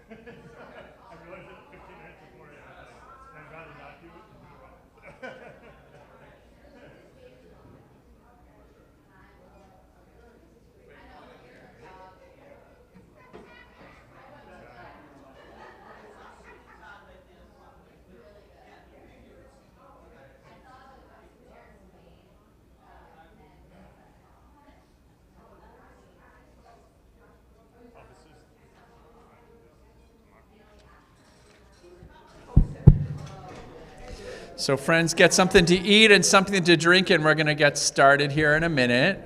realized that 15 minutes before I'd rather not do it. So friends, get something to eat and something to drink, and we're going to get started here in a minute.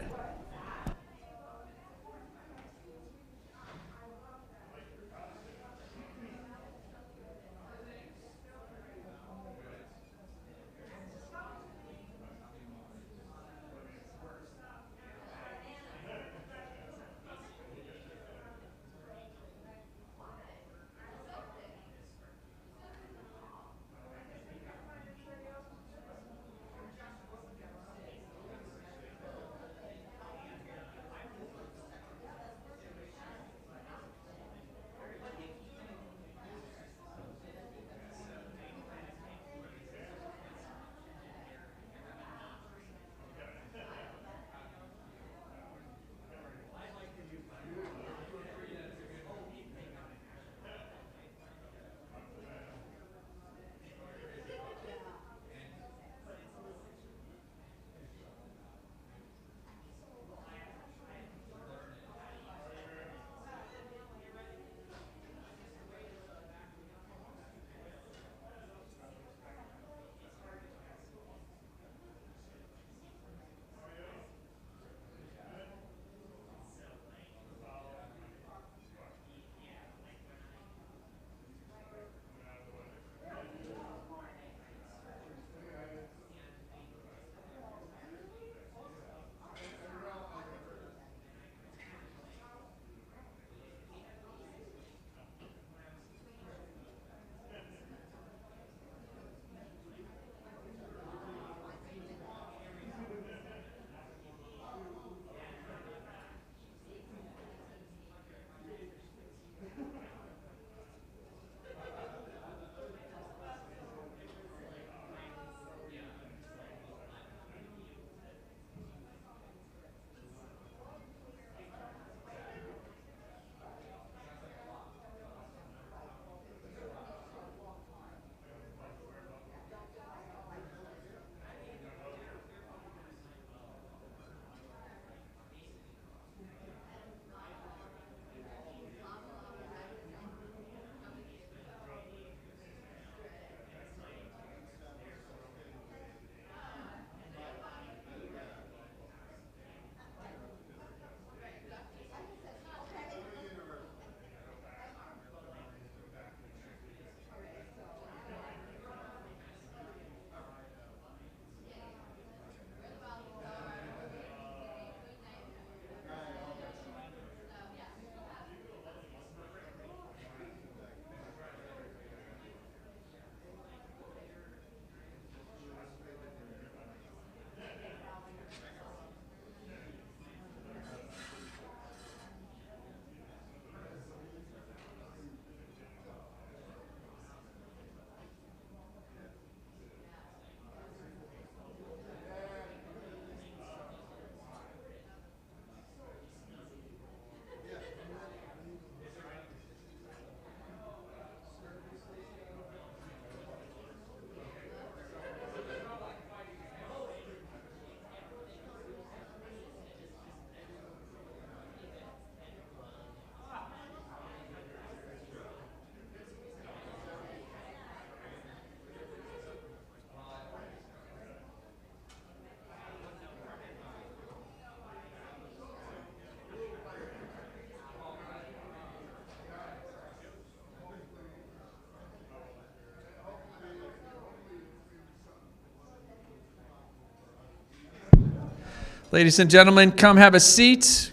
Ladies and gentlemen, come have a seat.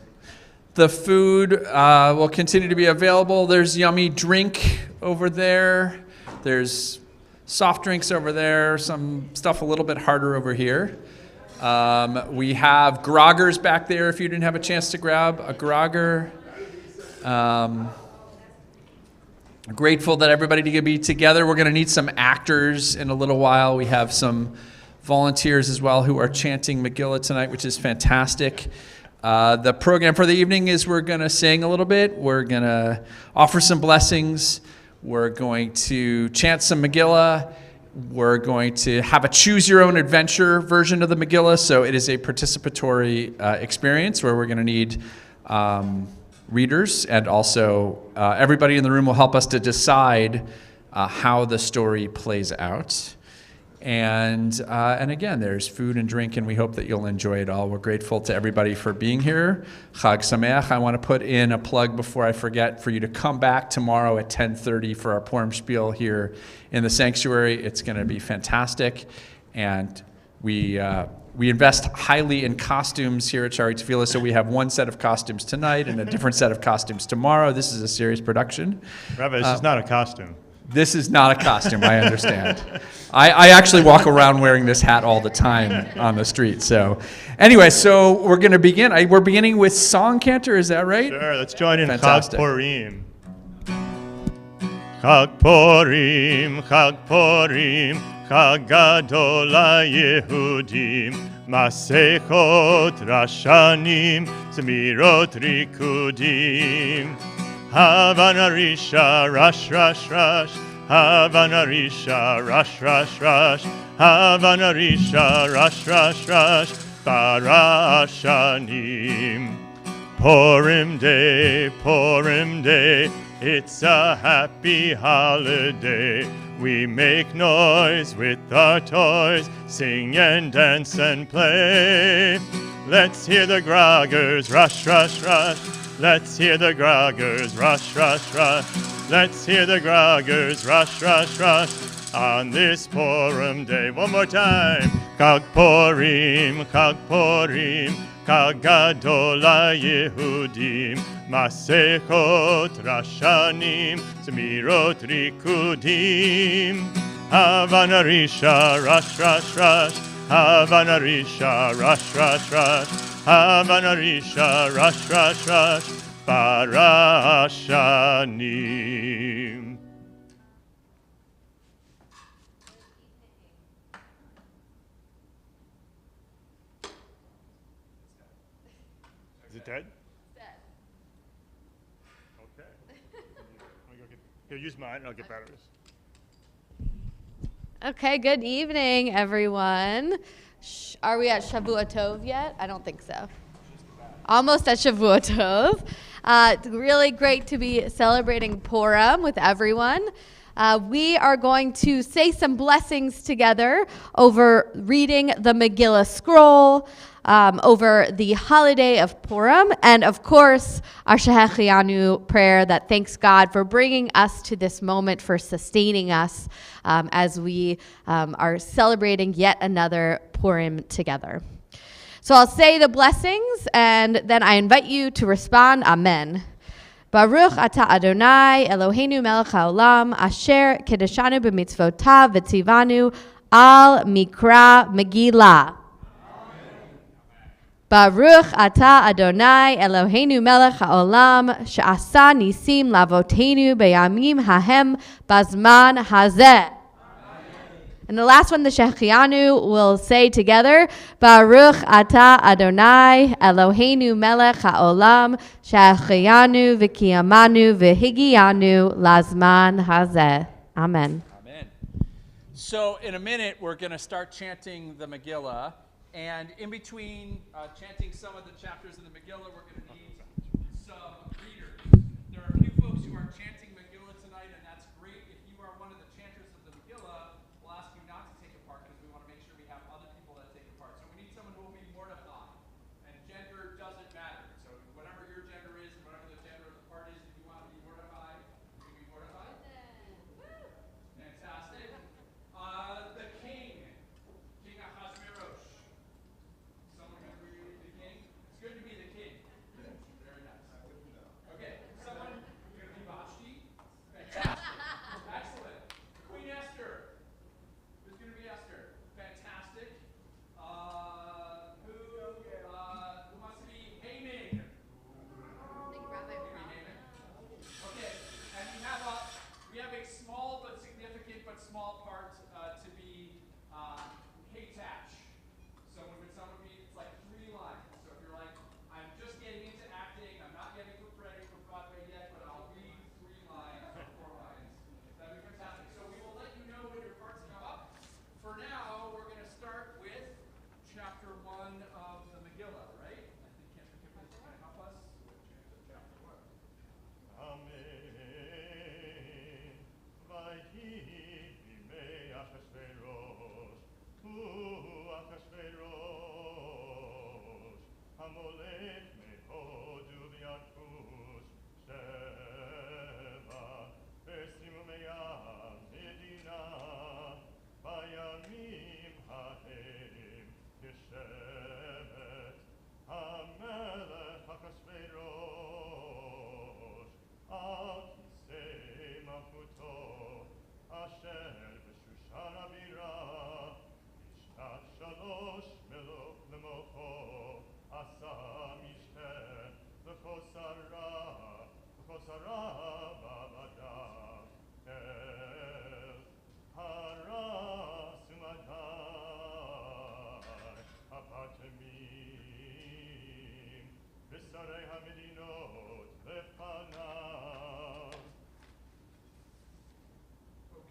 The food will continue to be available. There's yummy drink over there. There's soft drinks over there. Some stuff a little bit harder over here. We have groggers back there if you didn't have a chance to grab a grogger. Grateful that everybody can be together. We're going to need some actors in a little while. We have some volunteers as well who are chanting Megillah tonight, which is fantastic. The program for the evening is we're going to sing a little bit. We're going to offer some blessings. We're going to chant some Megillah. We're going to have a choose-your-own-adventure version of the Megillah. So it is a participatory experience where we're going to need readers, and also everybody in the room will help us to decide how the story plays out. And again, there's food and drink, and we hope that you'll enjoy it all. We're grateful to everybody for being here. Chag Sameach. I want to put in a plug before I forget for you to come back tomorrow at 10:30 for our Purim spiel here in the sanctuary. It's going to be fantastic, and we invest highly in costumes here at Shari Tefillah, so we have one set of costumes tonight and a different set of costumes tomorrow. This is a serious production. Rabbi, this is not a costume. This is not a costume, I understand. I actually walk around wearing this hat all the time on the street. So anyway, so we're going to begin. We're beginning with Song Cantor, is that right? Sure, let's join in Fantastic. Chag Purim. Chag Purim, Chag Purim, Chag Gadol HaYehudim, Masechot Rashanim, Zemirot Rikudim. Havana Risha, Rash, Rash, Rash. Havana Risha, Rash, Rash, Rash. Havana Risha, Rash, Rash, Rash. Parashanim. Purim Day, it's a happy holiday. We make noise with our toys, sing and dance and play. Let's hear the groggers, rush, rush, rush. Let's hear the groggers, rush, rush, rush. Let's hear the groggers, rush, rush, rush. On this Purim Day, one more time. Chag Purim, Chag Purim, Chag Gadol HaYehudim, Masechot Rashanim, Zemirot Rikudim. Havana Risha, Rash, Rash, Rash. Havana Risha, Rash, Rash, Rash. Havana Risha, Rash, Rash, Rash, Parashanim. Is it dead? Dead. Okay. Here, use mine, and I'll get batteries. Okay, good evening, everyone. Are we at Shavua Tov yet? I don't think so. Almost at Shavua Tov. It's really great to be celebrating Purim with everyone. We are going to say some blessings together over reading the Megillah scroll, over the holiday of Purim, and of course, our Shehechianu prayer that thanks God for bringing us to this moment, for sustaining us as we are celebrating yet another Purim together. So I'll say the blessings, and then I invite you to respond, Amen. Baruch atah Adonai Eloheinu melech haolam asher kedeshanu b'mitzvotav v'tzivanu al mikra Megillah. Baruch atah Adonai Eloheinu melech haolam she'asa nisim lavotenu beyamim hahem bazman hazeh. And the last one, the Shechianu, will say together, Baruch atah Adonai Eloheinu melech haolam shechianu v'kiyamanu v'higianu lazman hazeh. Amen. Amen. So in a minute, we're going to start chanting the Megillah. And in between chanting some of the chapters of the Megillah, we're going to need some readers. There are a few folks who are chanting Megillah tonight, and that's great. If you are one of the chanters of the Megillah, we'll ask you not to take a part because we want to make sure we have other people that take a part. So we need someone who will be mortified. And gender doesn't matter. So whatever your gender is, whatever the gender of the part is, if you want to be mortified, you can be mortified. Fantastic. The king, King Ahasuerus. Someone can read the king. It's good to be the king. small part to be K-Tach. So when someone be, it's like 3 lines. So if you're like, I'm just getting into acting, I'm not getting ready for Broadway yet, but I'll read 3 lines or 4 lines. That'd be fantastic. So we will let you know when your parts come up. For now, we're going to start with chapter 1 of the Megillah, right? I think Cantor Kipling's going to help us with chapter 1. Amen. Vayhi bimei Achashverosh, hu Achashverosh, hamolech mehod u'liarkush, sheva v'esimu me'am medina, bayamim ha'em yeshevet, hamelech Achashverosh, al kisei malchuto, asher b'shushan abira, בשנת 3 למוחו, עשה משתה לכוסרה בעבדיו, אל הרס ומדי הפטמים, ושרי המדינות לפניו.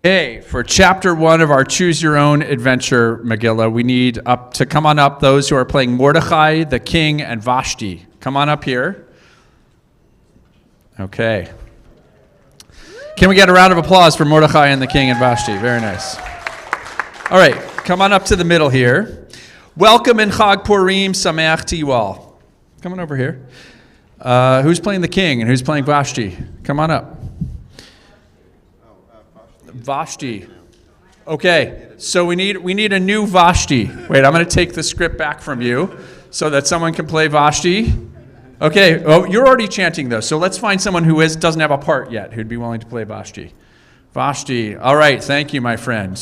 Okay, for chapter 1 of our Choose Your Own Adventure Megillah, we need up to come on up those who are playing Mordechai, the king, and Vashti. Come on up here. Okay. Can we get a round of applause for Mordechai and the king and Vashti? Very nice. All right, come on up to the middle here. Welcome in Chag Purim, Sameach to you all. Come on over here. Who's playing the king and who's playing Vashti? Come on up. Vashti. Okay, so we need a new Vashti. Wait, I'm going to take the script back from you so that someone can play Vashti. Okay, oh, you're already chanting though, so let's find someone who doesn't have a part yet who'd be willing to play Vashti. Vashti. All right, thank you, my friend.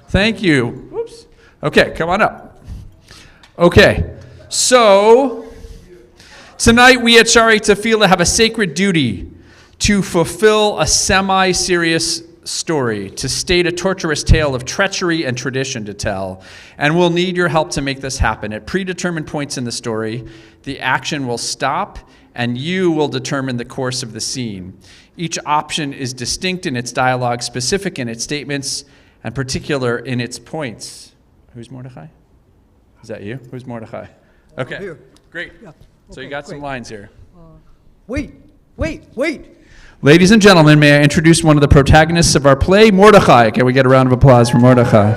Thank you. Whoops. Okay, come on up. Okay, so tonight we at Shari Tefillah have a sacred duty to fulfill a semi-serious story, to state a torturous tale of treachery and tradition to tell, and we'll need your help to make this happen. At predetermined points in the story, the action will stop, and you will determine the course of the scene. Each option is distinct in its dialogue, specific in its statements, and particular in its points. Who's Mordechai? Is that you? Who's Mordechai? Okay, Here. great. Yeah. So Okay, you got some great. lines here. Wait. Ladies and gentlemen, may I introduce one of the protagonists of our play, Mordechai. Can we get a round of applause for Mordechai?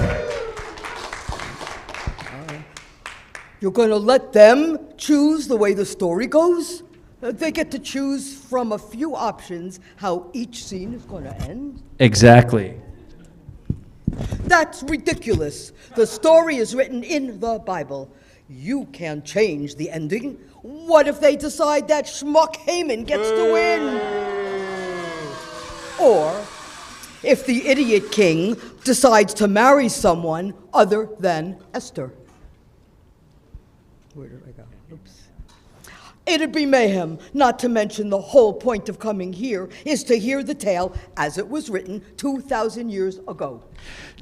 You're going to let them choose the way the story goes? They get to choose from a few options how each scene is going to end? Exactly. That's ridiculous. The story is written in the Bible. You can't change the ending. What if they decide that schmuck Haman gets to win? Or if the idiot king decides to marry someone other than Esther. Where did I go? Oops. It'd be mayhem, not to mention the whole point of coming here is to hear the tale as it was written 2,000 years ago.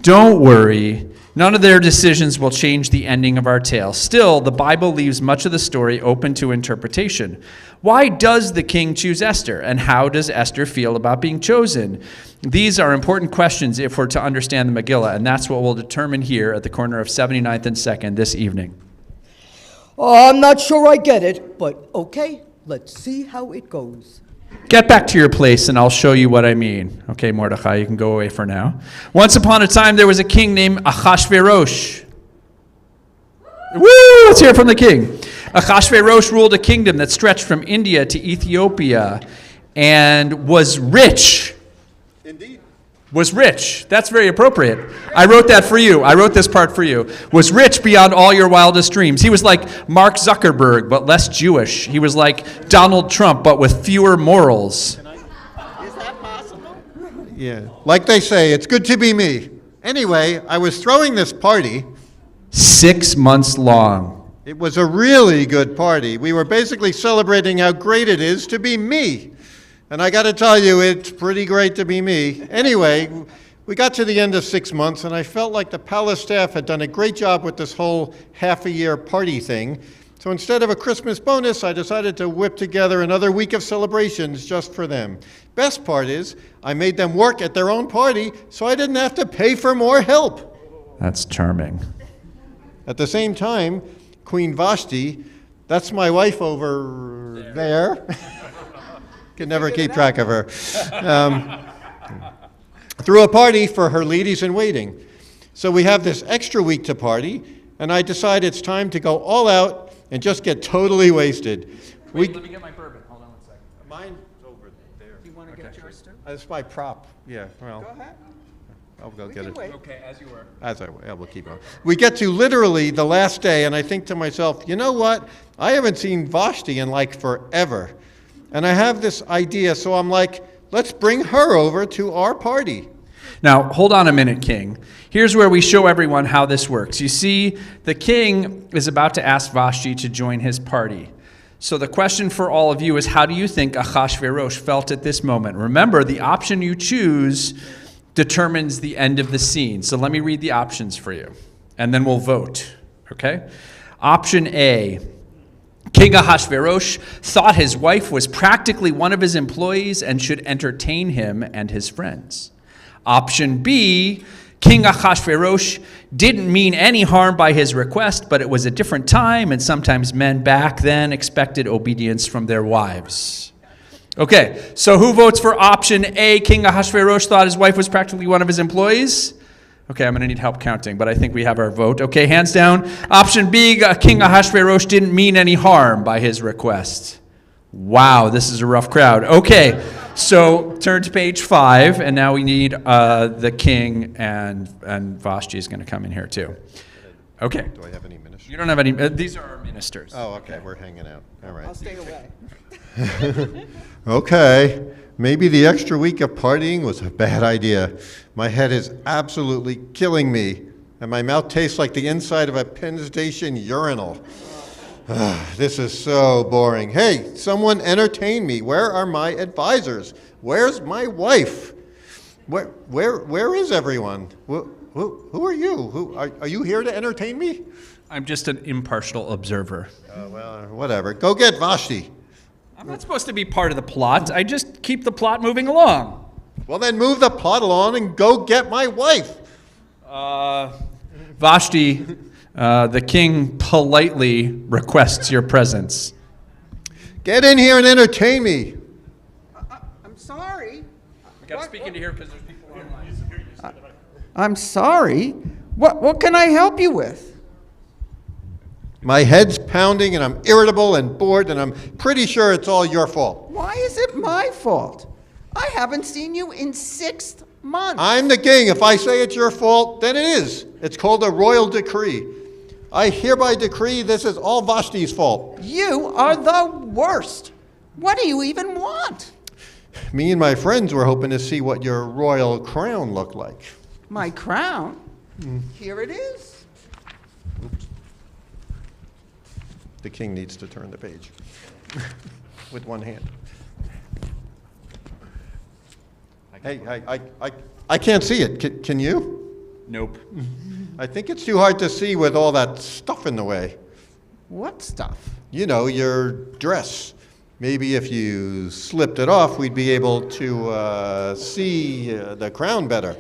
Don't worry. None of their decisions will change the ending of our tale. Still, the Bible leaves much of the story open to interpretation. Why does the king choose Esther? And how does Esther feel about being chosen? These are important questions if we're to understand the Megillah, and that's what we'll determine here at the corner of 79th and 2nd this evening. Oh, I'm not sure I get it, but okay, let's see how it goes. Get back to your place and I'll show you what I mean. Okay, Mordechai, you can go away for now. Once upon a time, there was a king named Achashverosh. Woo! Let's hear it from the king. Achashverosh ruled a kingdom that stretched from India to Ethiopia and was rich. Indeed. Was rich. That's very appropriate. I wrote that for you. I wrote this part for you. Was rich beyond all your wildest dreams. He was like Mark Zuckerberg, but less Jewish. He was like Donald Trump, but with fewer morals. Is that possible? Yeah. Like they say, it's good to be me. Anyway, I was throwing this party. 6 months long. It was a really good party. We were basically celebrating how great it is to be me. And I got to tell you, it's pretty great to be me. Anyway, We got to the end of 6 months, and I felt like the palace staff had done a great job with this whole half-a-year party thing. So instead of a Christmas bonus, I decided to whip together another week of celebrations just for them. Best part is, I made them work at their own party, so I didn't have to pay for more help. That's charming. At the same time, Queen Vashti, that's my wife over there. Can never keep track of her. Threw a party for her ladies-in-waiting. So we have this extra week to party, and I decide it's time to go all out and just get totally wasted. Wait, let me get my bourbon. Hold on 1 second. Mine's over there. Do you want to get yours too? That's my prop. Yeah, well, Go ahead. I'll go get it. Wait. Okay, as you were. Yeah, we'll keep on. We get to literally the last day, and I think to myself, you know what? I haven't seen Vashti in like forever. And I have this idea, so I'm like, let's bring her over to our party. Now, hold on a minute, King. Here's where we show everyone how this works. You see, the king is about to ask Vashti to join his party. So the question for all of you is, how do you think Ahasuerus felt at this moment? Remember, the option you choose determines the end of the scene. So let me read the options for you, and then we'll vote, okay? Option A, King Ahasuerus thought his wife was practically one of his employees and should entertain him and his friends. Option B, King Ahasuerus didn't mean any harm by his request, but it was a different time, and sometimes men back then expected obedience from their wives. Okay, so who votes for option A, King Ahasuerus thought his wife was practically one of his employees? Okay, I'm going to need help counting, but I think we have our vote. Okay, hands down. Option B, King Ahasuerus didn't mean any harm by his request. Wow, this is a rough crowd. Okay, so turn to page 5, and now we need the king, and Vashti is going to come in here too. Okay. Do I have any ministers? You don't have any, these are our ministers. Oh, okay, we're hanging out. All right. I'll stay away. Okay, maybe the extra week of partying was a bad idea. My head is absolutely killing me, and my mouth tastes like the inside of a Penn Station urinal. This is so boring. Hey, someone entertain me. Where are my advisors? Where's my wife? Where is everyone? Who are you? Are you here to entertain me? I'm just an impartial observer. Well, whatever. Go get Vashti. I'm not supposed to be part of the plot. I just keep the plot moving along. Well, then move the plot along and go get my wife. Vashti, the king politely requests your presence. Get in here and entertain me. I'm sorry. We got to speak into here because there's people online. I'm sorry. What can I help you with? My head's pounding and I'm irritable and bored and I'm pretty sure it's all your fault. Why is it my fault? I haven't seen you in 6 months. I'm the king. If I say it's your fault, then it is. It's called a royal decree. I hereby decree this is all Vashti's fault. You are the worst. What do you even want? Me and my friends were hoping to see what your royal crown looked like. My crown? Here it is. Oops. The king needs to turn the page with one hand. Hey, I can't see it. Can you? Nope. I think it's too hard to see with all that stuff in the way. What stuff? You know, your dress. Maybe if you slipped it off, we'd be able to see the crown better.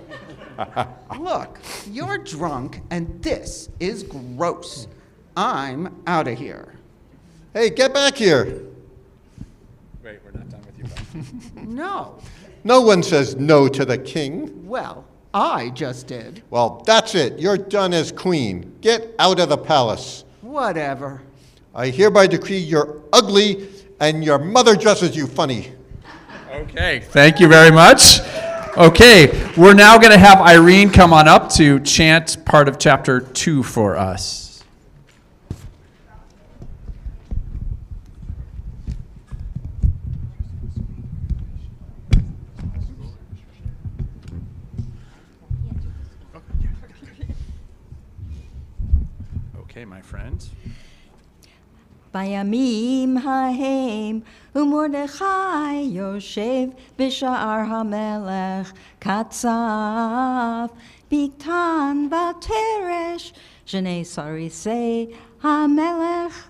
Look, you're drunk and this is gross. I'm out of here. Hey, get back here. Wait, we're not done with you. No. No one says no to the king. Well, I just did. Well, that's it. You're done as queen. Get out of the palace. Whatever. I hereby decree you're ugly and your mother dresses you funny. Okay, thank you very much. Okay, we're now going to have Irene come on up to chant part of chapter 2 for us. Okay, my friend. בימים ההם, ומרדכי יושב בשער המלך, קצב בקתן ותרש, שני סריסי המלך,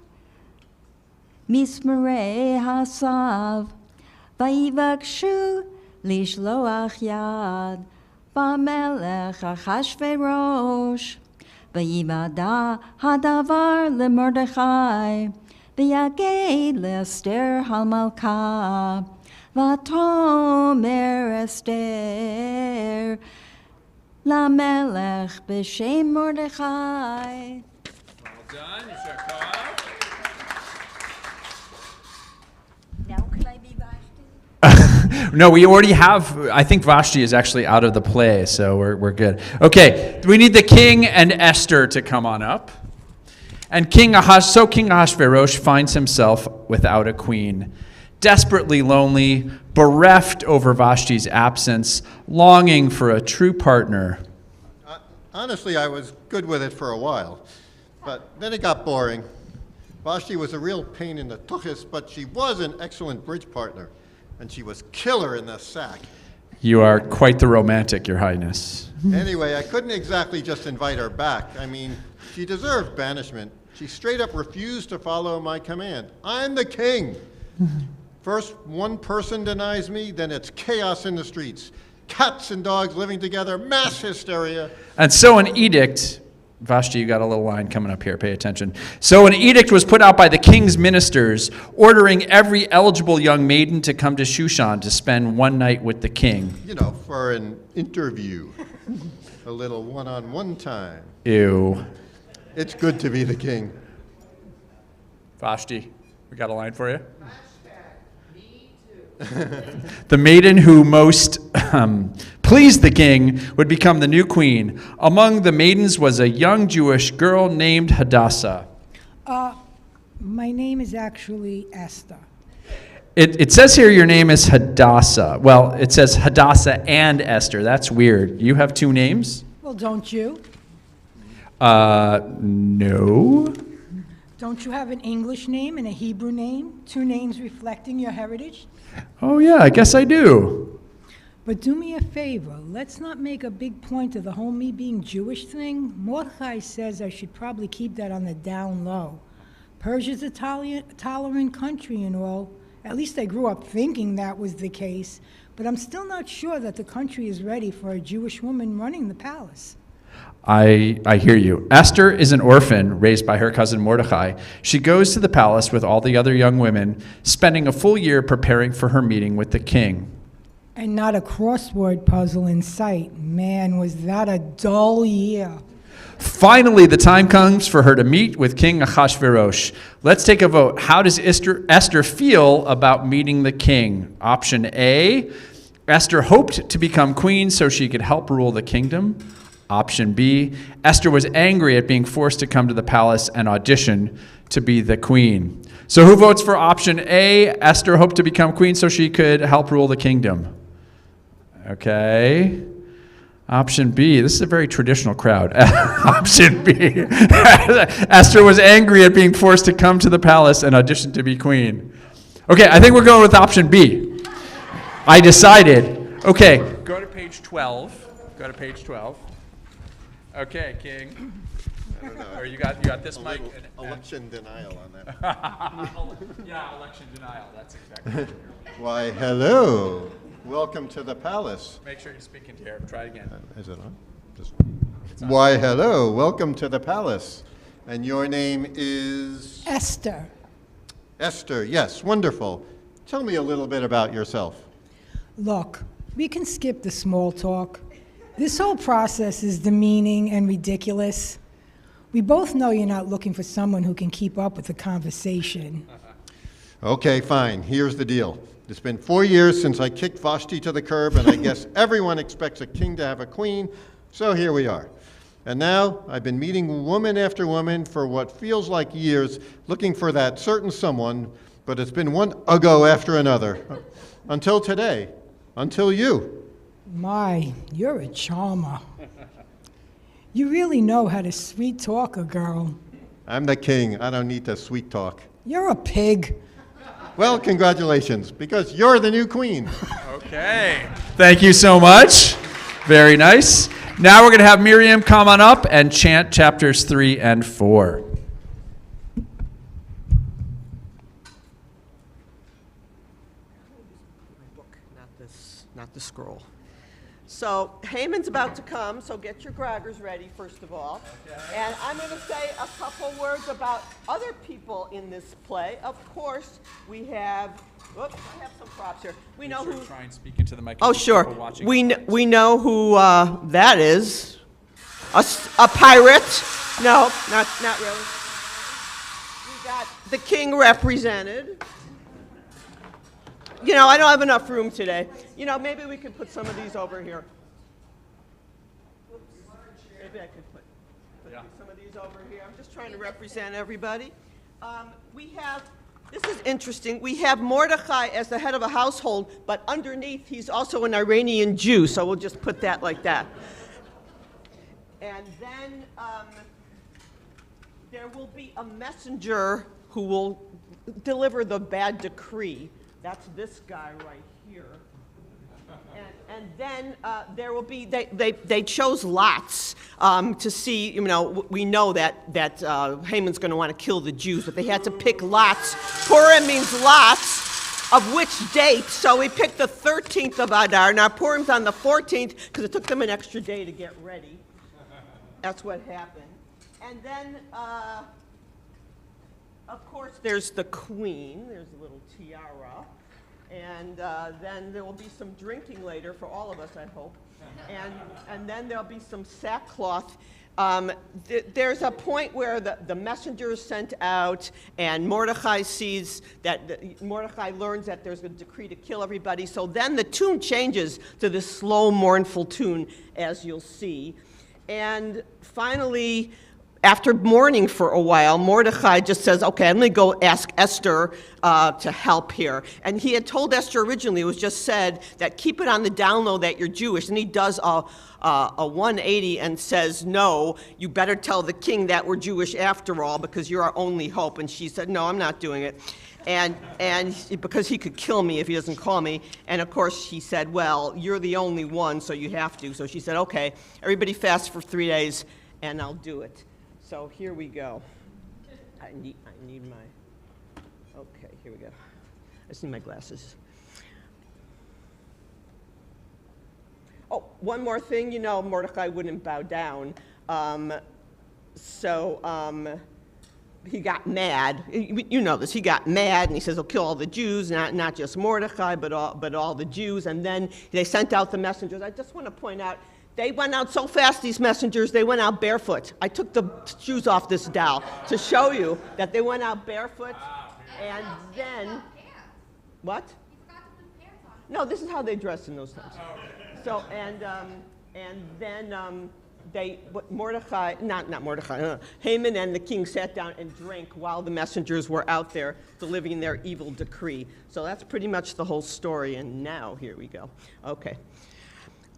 מסמרי הסב, ויבקשו לשלוח יד במלך אחשוורוש, ויוודע הדבר למרדכי, ויגד לאסתר המלכה, ותאמר אסתר למלך בשם מרדכי. Well done. You should clap. Now can I be Vashti? No, we already have. I think Vashti is actually out of the play, so we're good. Okay, we need the king and Esther to come on up. And King Ahasuerus finds himself without a queen, desperately lonely, bereft over Vashti's absence, longing for a true partner. Honestly, I was good with it for a while, but then it got boring. Vashti was a real pain in the tuchus, but she was an excellent bridge partner, and she was killer in the sack. You are quite the romantic, Your Highness. Anyway, I couldn't exactly just invite her back. I mean, she deserved banishment. She straight up refused to follow my command. I'm the king. First one person denies me, then it's chaos in the streets. Cats and dogs living together, mass hysteria. And so an edict, Vashti, you got a little line coming up here, pay attention. So an edict was put out by the king's ministers, ordering every eligible young maiden to come to Shushan to spend one night with the king. You know, for an interview. A little one-on-one time. Ew. It's good to be the king. Vashti, we got a line for you? The maiden who most pleased the king would become the new queen. Among the maidens was a young Jewish girl named Hadassah. My name is actually Esther. It says here your name is Hadassah. Well, it says Hadassah and Esther. That's weird. You have two names? Well, don't you? No. Don't you have an English name and a Hebrew name? Two names reflecting your heritage? Oh, yeah, I guess I do. But do me a favor, let's not make a big point of the whole me being Jewish thing. Mordechai says I should probably keep that on the down low. Persia's a tolerant country and all. At least I grew up thinking that was the case. But I'm still not sure that the country is ready for a Jewish woman running the palace. I hear you. Esther is an orphan raised by her cousin Mordecai. She goes to the palace with all the other young women, spending a full year preparing for her meeting with the king. And not a crossword puzzle in sight. Man, was that a dull year. Finally, the time comes for her to meet with King Ahasuerus. Let's take a vote. How does Esther feel about meeting the king? Option A, Esther hoped to become queen so she could help rule the kingdom. Option B, Esther was angry at being forced to come to the palace and audition to be the queen. So who votes for option A? Esther hoped to become queen so she could help rule the kingdom. Okay. Option B, this is a very traditional crowd. Option B, Esther was angry at being forced to come to the palace and audition to be queen. Okay, I think we're going with option B. I decided. Okay, go to page 12. Go to page 12. Okay, King. I don't know. Or you got this A mic. little election denial on that. Yeah, election denial. That's exactly it. Why, hello. Welcome to the palace. Make sure you speak into here. Try it again. Is it on? Why, hello. Welcome to the palace. And your name is? Esther. Esther. Yes, wonderful. Tell me a little bit about yourself. Look, we can skip the small talk. This whole process is demeaning and ridiculous. We both know you're not looking for someone who can keep up with the conversation. Okay, fine. Here's the deal. It's been 4 years since I kicked Vashti to the curb, and I guess everyone expects a king to have a queen, so here we are. And now I've been meeting woman after woman for what feels like years, looking for that certain someone, but it's been one uggo after another. Until today. Until you. My, you're a charmer. You really know how to sweet talk a girl. I'm the king. I don't need to sweet talk. You're a pig. Well, congratulations, because you're the new queen. Okay. Thank you so much. Very nice. Now we're going to have Miriam come on up and chant chapters 3 and 4. Book, not the scroll. So Haman's about to come, so get your groggers ready, first of all. Okay. And I'm going to say a couple words about other people in this play. Of course, we have, whoops, I have some props here. We know who. Try and speak into the microphone. Oh, sure. We know who that is. A pirate. No, not really. We got the king represented. You know, I don't have enough room today. You know, maybe we could put some of these over here. Oops. Maybe I could put some of these over here. I'm just trying to represent everybody. This is interesting. We have Mordecai as the head of a household, but underneath he's also an Iranian Jew, so we'll just put that like that. And then there will be a messenger who will deliver the bad decree. That's this guy right here. And then there will be, they chose lots to see, you know, we know that Haman's going to want to kill the Jews, but they had to pick lots. Purim means lots of which date, so we picked the 13th of Adar. Now Purim's on the 14th because it took them an extra day to get ready. That's what happened. And then, of course, there's the queen. There's a little tiara. And then there will be some drinking later for all of us, I hope. And then there'll be some sackcloth. There's a point where the messenger is sent out, and Mordecai sees that Mordecai learns that there's a decree to kill everybody. So then the tune changes to this slow, mournful tune, as you'll see. And finally, after mourning for a while, Mordecai just says, okay, I'm going to go ask Esther to help here. And he had told Esther originally, it was just said that keep it on the down low that you're Jewish. And he does a 180 and says, no, you better tell the king that we're Jewish after all because you're our only hope. And she said, no, I'm not doing it. And because he could kill me if he doesn't call me. And of course she said, well, you're the only one, so you have to. So she said, okay, everybody fast for 3 days and I'll do it. So here we go. I need my, okay, here we go. I just need my glasses. Oh, one more thing, you know, Mordecai wouldn't bow down. He got mad. You know this. He got mad, and he says, "He'll kill all the Jews, not just Mordecai, but all the Jews." And then they sent out the messengers. I just want to point out, they went out so fast, these messengers, they went out barefoot. I took the shoes off this doll to show you that they went out barefoot. And then, what? No, this is how they dressed in those times. So, and then Mordecai, not Mordecai, Haman and the king sat down and drank while the messengers were out there delivering their evil decree. So that's pretty much the whole story, and now here we go. Okay.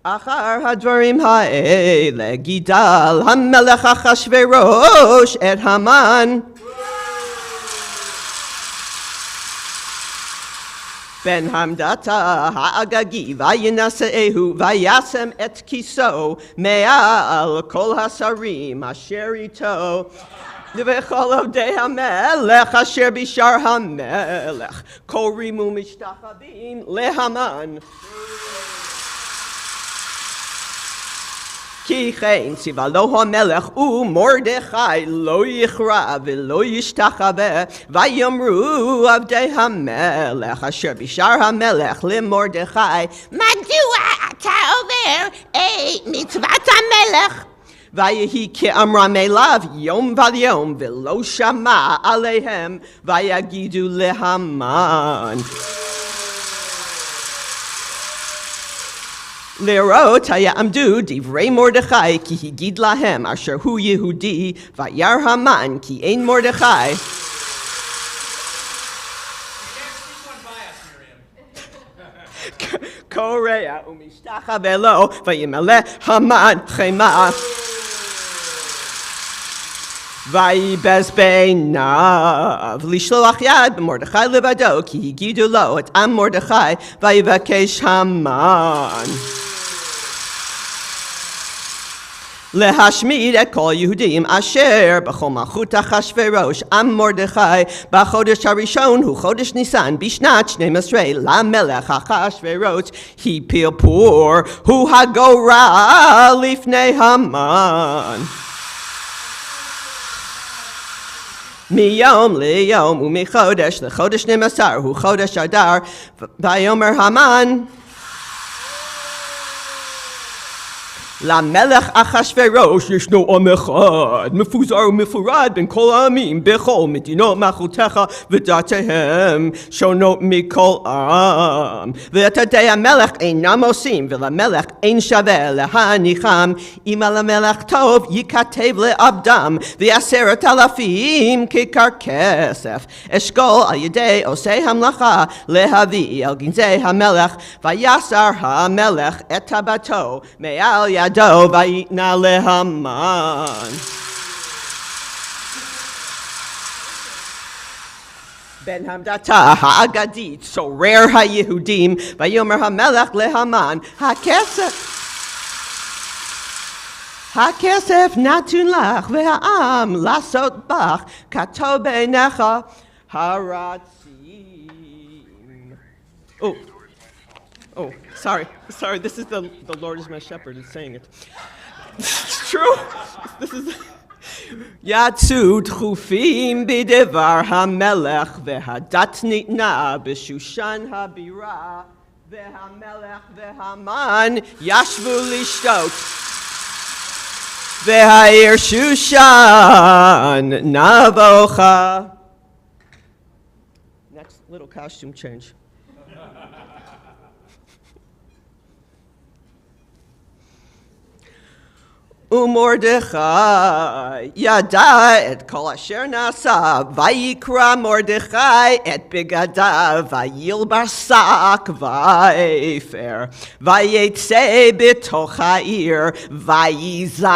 אחר הדברים האלה גידל המלך אחשוורוש את המן בן המדתה האגגי וינשאהו וישם את כיסו מעל כל השרים אשר איתו וכל עובדי המלך אשר בשער המלך קוראים ומשתחווים להמן כי כן ציווה לו המלך ומרדכי לא יכרע ולא ישתחווה ויאמרו עבדי המלך אשר בשער המלך למרדכי מדוע אתה עובר את מצוות המלך ויהי כאמרם אליו יום וליום ולא שמע עליהם ויגידו להמן לראות יעמדו דברי מרדכי כי הגיד להם אשר הוא יהודי וירא המן כי אין מרדכי קורע ומשתחווה לו וימלא המן חמא ויבז בעיניו לשלוח יד במרדכי לבדו, כי הגידו לו את עם מרדכי, ויבקש המן להשמיד את כל היהודים אשר בכל מלכות אחשוורוש עם מרדכי בחודש הראשון הוא חודש ניסן בשנת 12 למלך אחשוורוש הפיל פור הוא הגורל לפני המן מיום ליום ומחודש לחודש 12 הוא חודש אדר ויאמר המן למלך אחשוורוש ישנו עם אחד, מפוזר ומפורד בין כל העמים, בכל מדינות מלכותך ודתיהם שונות מכל עם. ואת ידי המלך אינם עושים, ולמלך אין שווה להניחם, אם על המלך טוב ייכתב לעבדם, ו10,000 כיכר כסף. אשכול על ידי עושי המלאכה להביא על גנזי המלך, ויסר המלך את טבעתו מעל יד דו ויתנה להמן. בן המדתה האגדית צורר היהודים ויאמר המלך להמן הכסף נתון לך והעם לעשות בך כטוב בעיניך הרצים. Oh, sorry, this is the Lord is my shepherd is saying it. It's true. This is יצאו דחופים בדבר המלך והדת ניתנה בשושן הבירה והמלך והמן ישבו לשתות והעיר שושן נבוכה. Next little costume change. ומרדכי ידע את כל אשר נעשה, ויקרא מרדכי את בגדיו, וילבש שק ואפר, ויצא בתוך העיר, ויזעק.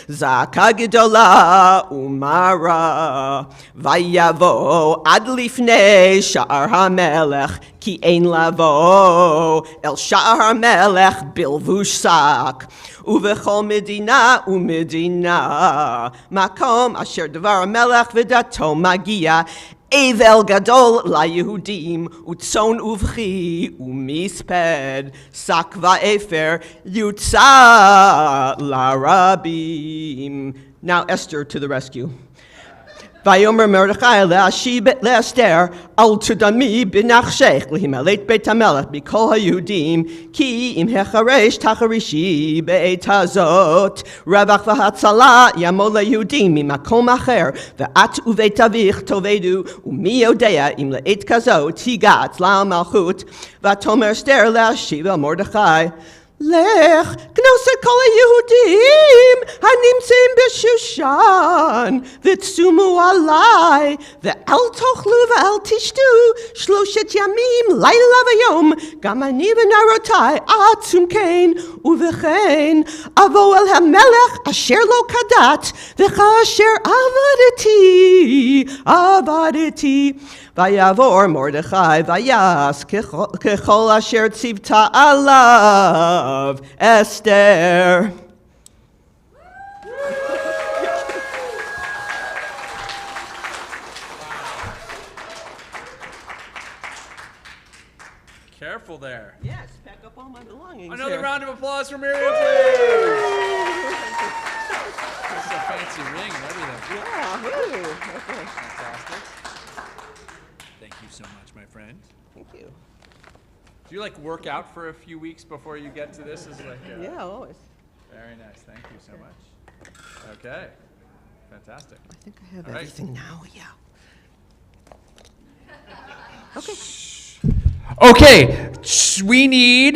זעקה גדולה ומרה, ויבוא עד לפני שער המלך, כי אין לבוא אל שער המלך בלבוש שק. ובכל מדינה ומדינה, מקום אשר דבר המלך ודתו מגיע, אבל גדול ליהודים, וצאן ובכי ומספד, שק ואפר יוצא לרבים. Now Esther to the rescue. ויאמר מרדכי להשיב לאסתר, אל תדמי בנפשך להימלט בית המלך בכל היהודים, כי אם החרש תחרישי בעת הזאת, רווח והצלה יעמוד ליהודים ממקום אחר, ואת ובית אביך תאבדו, ומי יודע אם לעת כזאת הגעת למלכות. ותאמר אסתר להשיב אל מרדכי, לך, כנוס את כל היהודים הנמצאים בשושן, ותשומו עליי, ואל תאכלו ואל תשתו 3 ימים, לילה ויום, גם אני ונערותי עצום כן, ובכן אבוא אל המלך אשר לא כדת, וכאשר עבדתי. ויעבור מרדכי ויעש ככל אשר ציוותה עליו אסתר. Careful there. Yes, pack up all my belongings. Another here. round of applause for Miriam, please. That's a fancy ring and everything. Yeah, woo. Okay. Fantastic. Thank you so much, my friend. Thank you. Do you like work out for a few weeks before you get to this? Is like Yeah, always. Very nice. Thank you so much. Okay. Fantastic. I think I have All right. everything now, yeah. Okay. Okay, we need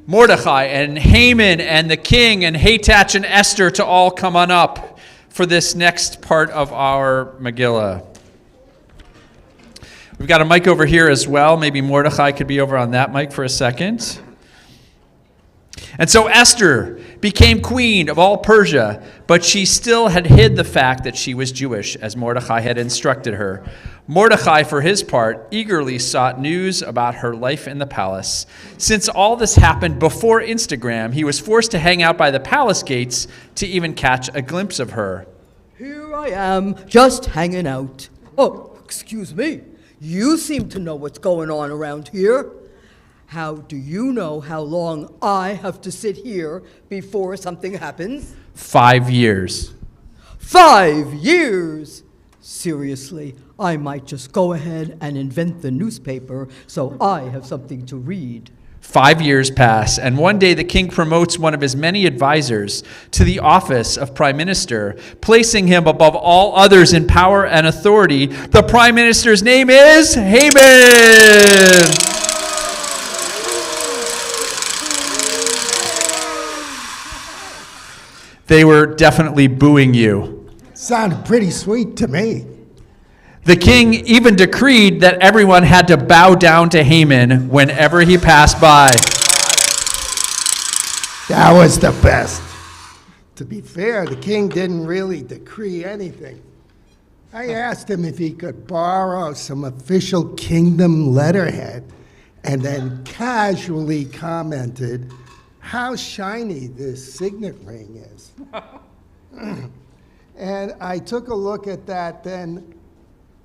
Mordecai and Haman and the king and Hatach and Esther to all come on up for this next part of our Megillah. We've got a mic over here as well. Maybe Mordecai could be over on that mic for a second. And so Esther became queen of all Persia, but she still had hid the fact that she was Jewish, as Mordecai had instructed her. Mordecai, for his part, eagerly sought news about her life in the palace. Since all this happened before Instagram, he was forced to hang out by the palace gates to even catch a glimpse of her. Here I am, just hanging out. Oh, excuse me. You seem to know what's going on around here. How do you know how long I have to sit here before something happens? 5 years. 5 years? Seriously, I might just go ahead and invent the newspaper so I have something to read. 5 years pass, and one day the king promotes one of his many advisors to the office of prime minister, placing him above all others in power and authority. The prime minister's name is Haman. They were definitely booing you. Sounded pretty sweet to me. The king even decreed that everyone had to bow down to Haman whenever he passed by. That was the best. To be fair, the king didn't really decree anything. I asked him if he could borrow some official kingdom letterhead and then casually commented how shiny this signet ring is. And I took a look at that, then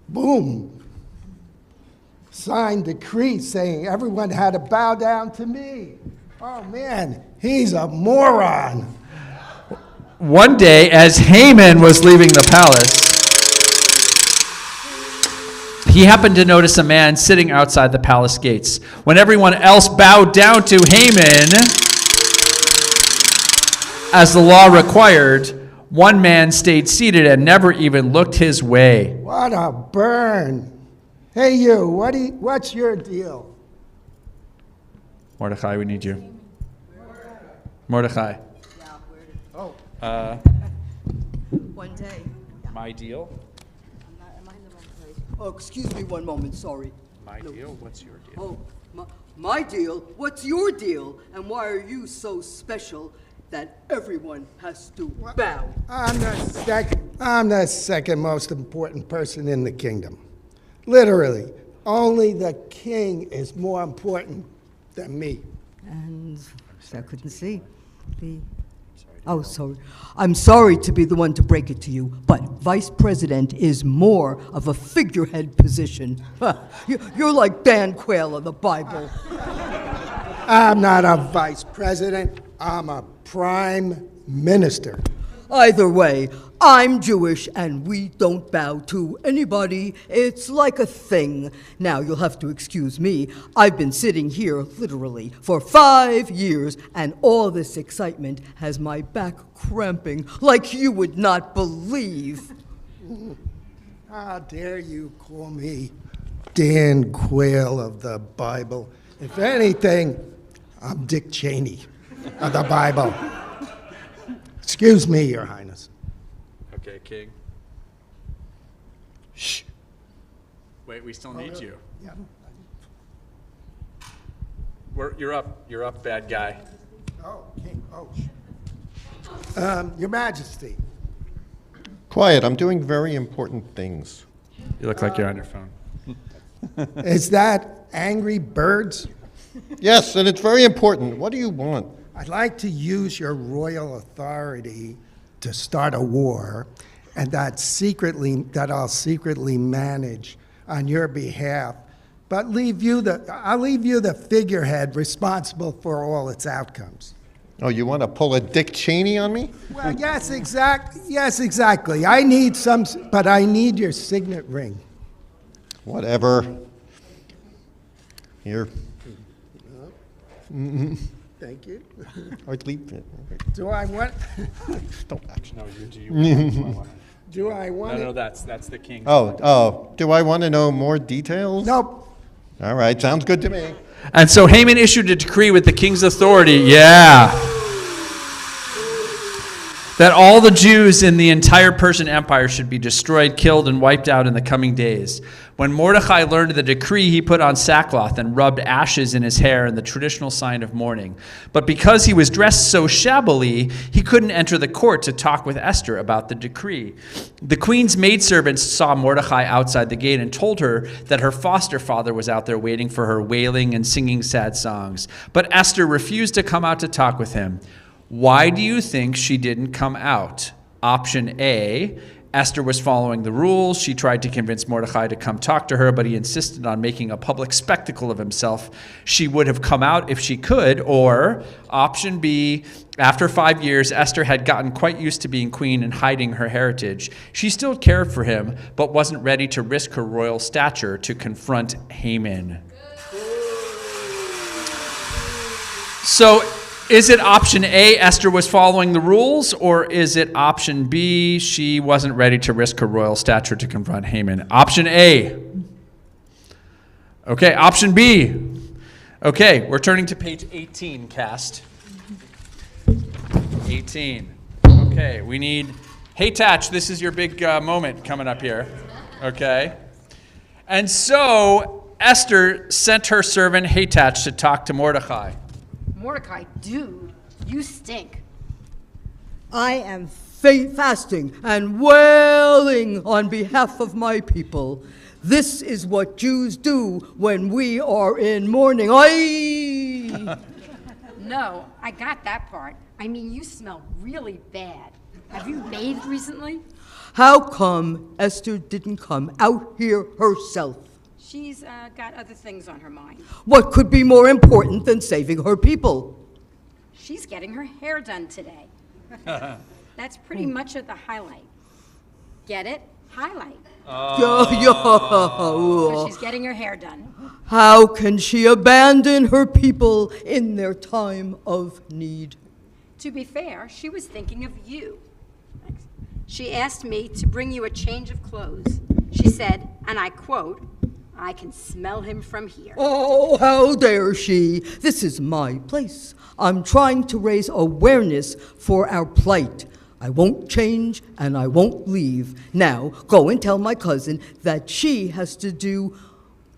boom, signed decree saying everyone had to bow down to me. Oh man, he's a moron. One day, as Haman was leaving the palace, he happened to notice a man sitting outside the palace gates. When everyone else bowed down to Haman, as the law required, one man stayed seated and never even looked his way. What a burn. Hey you, what's your deal? Mordecai, we need you. Mordecai. Oh. One day. My deal? Am I in the wrong place? Oh, excuse me one moment, sorry. My deal? What's your deal? Oh, my deal? What's your deal? And why are you so special that everyone has to bow? I'm the second most important person in the kingdom. Literally, only the king is more important than me. And I couldn't see. Oh, sorry. I'm sorry to be the one to break it to you, but vice president is more of a figurehead position. You're like Dan Quayle of the Bible. I'm not a vice president. I'm a prime minister. Either way, I'm Jewish and we don't bow to anybody. It's like a thing. Now, you'll have to excuse me. I've been sitting here, literally, for 5 years, and all this excitement has my back cramping like you would not believe. How dare you call me Dan Quayle of the Bible? If anything, I'm Dick Cheney of the Bible. Excuse me, Your Highness. Okay, King. Shh. Wait, we still need you. Yeah. You're up, bad guy. Oh, King. Oh, Your Majesty. Quiet, I'm doing very important things. You look like you're on your phone. Is that Angry Birds? Yes, and it's very important. What do you want? I'd like to use your royal authority to start a war, and that I'll secretly manage on your behalf, but I'll leave you the figurehead responsible for all its outcomes. Oh, you want to pull a Dick Cheney on me? Well, yes, exactly. I need your signet ring. Whatever. Here. Thank you. I'd leave it. Do I want? Don't actually. No, do you want Do I want? No, that's the king. Oh, do I want to know more details? Nope. All right, sounds good to me. And so Haman issued a decree with the king's authority, that all the Jews in the entire Persian Empire should be destroyed, killed, and wiped out in the coming days. When Mordecai learned of the decree, he put on sackcloth and rubbed ashes in his hair in the traditional sign of mourning. But because he was dressed so shabbily, he couldn't enter the court to talk with Esther about the decree. The queen's maidservants saw Mordecai outside the gate and told her that her foster father was out there waiting for her, wailing and singing sad songs. But Esther refused to come out to talk with him. Why do you think she didn't come out? Option A, Esther was following the rules. She tried to convince Mordecai to come talk to her, but he insisted on making a public spectacle of himself. She would have come out if she could. Or option B, after 5 years, Esther had gotten quite used to being queen and hiding her heritage. She still cared for him, but wasn't ready to risk her royal stature to confront Haman. So, is it option A, Esther was following the rules, or is it option B, she wasn't ready to risk her royal stature to confront Haman? Option A. Okay, option B. Okay, we're turning to page 18, cast. 18. Okay, we need, hey Tatch, this is your big moment coming up here. Okay. And so Esther sent her servant Hatach to talk to Mordecai. Mordecai, dude, you stink. I am fasting and wailing on behalf of my people. This is what Jews do when we are in mourning. No, I got that part. I mean, you smell really bad. Have you bathed recently? How come Esther didn't come out here herself? She's got other things on her mind. What could be more important than saving her people? She's getting her hair done today. That's pretty much of the highlight. Get it? Highlight. So she's getting her hair done. How can she abandon her people in their time of need? To be fair, she was thinking of you. She asked me to bring you a change of clothes. She said, and I quote, "I can smell him from here." Oh, how dare she? This is my place. I'm trying to raise awareness for our plight. I won't change and I won't leave. Now, go and tell my cousin that she has to do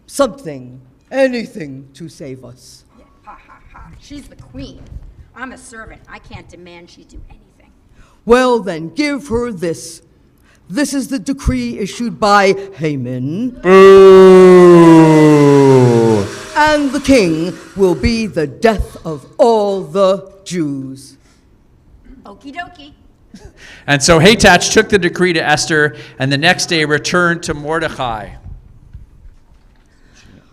something, anything to save us. Yeah, ha, ha, ha. She's the queen. I'm a servant. I can't demand she do anything. Well, then give her this. This is the decree issued by Haman. Boo! And the king will be the death of all the Jews. Okie dokie. And so Hatach took the decree to Esther, and the next day returned to Mordecai.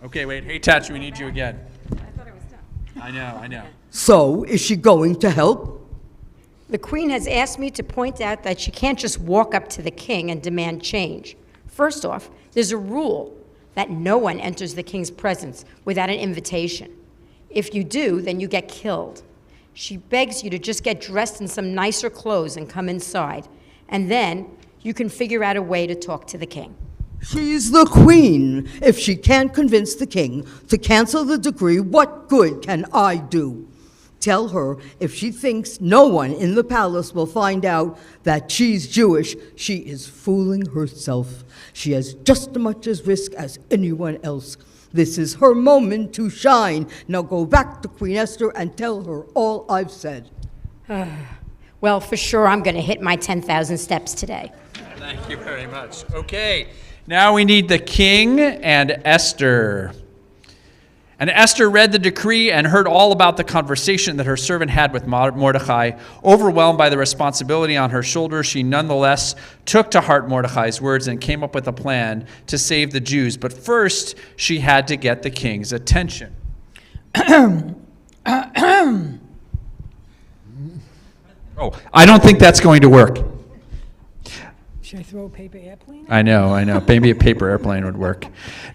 Okay, wait, Hatach, we need you again. I thought I was done. I know. So, is she going to help? The queen has asked me to point out that she can't just walk up to the king and demand change. First off, there's a rule that no one enters the king's presence without an invitation. If you do, then you get killed. She begs you to just get dressed in some nicer clothes and come inside, and then you can figure out a way to talk to the king. She's the queen. If she can't convince the king to cancel the decree, what good can I do? Tell her if she thinks no one in the palace will find out that she's Jewish, she is fooling herself. She has just as much as risk as anyone else. This is her moment to shine. Now go back to Queen Esther and tell her all I've said. Well, for sure, I'm going to hit my 10,000 steps today. Thank you very much. Okay, now we need the king and Esther. And Esther read the decree and heard all about the conversation that her servant had with Mordecai. Overwhelmed by the responsibility on her shoulders, she nonetheless took to heart Mordecai's words and came up with a plan to save the Jews. But first, she had to get the king's attention. Oh, I don't think that's going to work. Should I throw a paper airplane? I know. Maybe a paper airplane would work.